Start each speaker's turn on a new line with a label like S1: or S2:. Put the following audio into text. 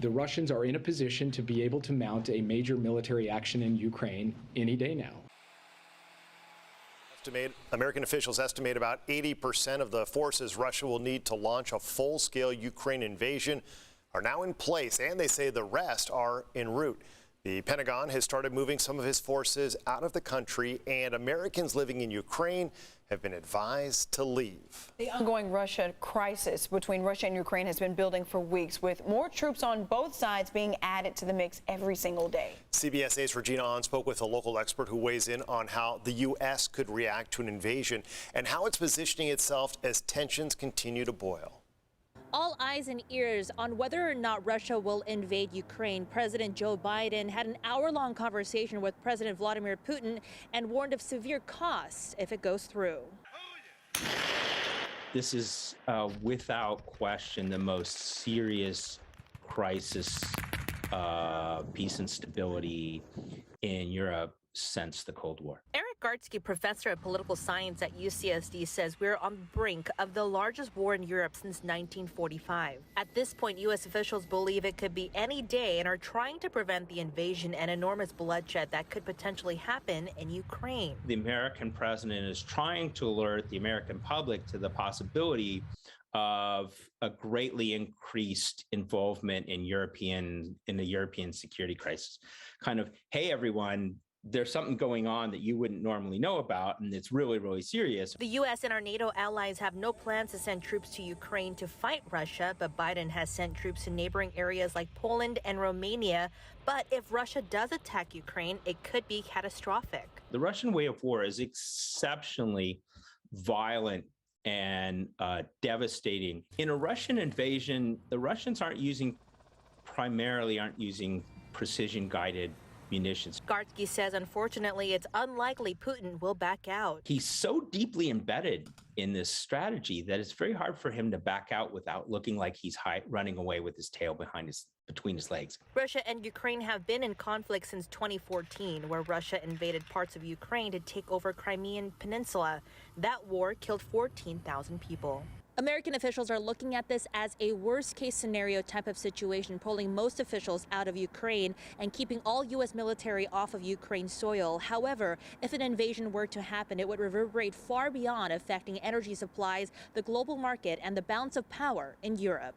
S1: The Russians are in a position to be able to mount a major military action in Ukraine any day now.
S2: American officials estimate about 80% of the forces Russia will need to launch a full-scale Ukraine invasion are now in place, and they say the rest are en route. The Pentagon has started moving some of his forces out of the country, and Americans living in Ukraine have been advised to leave.
S3: The ongoing Russia crisis between Russia and Ukraine has been building for weeks, with more troops on both sides being added to the mix every single day.
S2: CBS 8's Regina Hahn spoke with a local expert who weighs in on how the U.S. could react to an invasion and how it's positioning itself as tensions continue to boil.
S4: All eyes and ears on whether or not Russia will invade Ukraine. President Joe Biden had an hour-long conversation with President Vladimir Putin and warned of severe costs if it goes through.
S5: This is without question the most serious crisis, peace and stability in Europe since the Cold War.
S4: Eric Gartsky, professor of political science at UCSD, says we're on the brink of the largest war in Europe since 1945. At this point, U.S. officials believe it could be any day and are trying to prevent the invasion and enormous bloodshed that could potentially happen in Ukraine.
S5: The American president is trying to alert the American public to the possibility of a greatly increased involvement in the European security crisis. Kind of, hey, everyone, there's something going on that you wouldn't normally know about, and it's really, really serious.
S4: The U.S. and our NATO allies have no plans to send troops to Ukraine to fight Russia, but Biden has sent troops to neighboring areas like Poland and Romania. But if Russia does attack Ukraine, it could be catastrophic.
S5: The Russian way of war is exceptionally violent and devastating. In a Russian invasion, the Russians aren't using precision-guided munitions.
S4: Gartsky says, unfortunately, it's unlikely Putin will back out.
S5: He's so deeply embedded in this strategy that it's very hard for him to back out without looking like he's running away with his tail between his legs.
S4: Russia and Ukraine have been in conflict since 2014, where Russia invaded parts of Ukraine to take over Crimean Peninsula. That war killed 14,000 people. American officials are looking at this as a worst-case scenario type of situation, pulling most officials out of Ukraine and keeping all U.S. military off of Ukraine's soil. However, if an invasion were to happen, it would reverberate far beyond, affecting energy supplies, the global market, and the balance of power in Europe.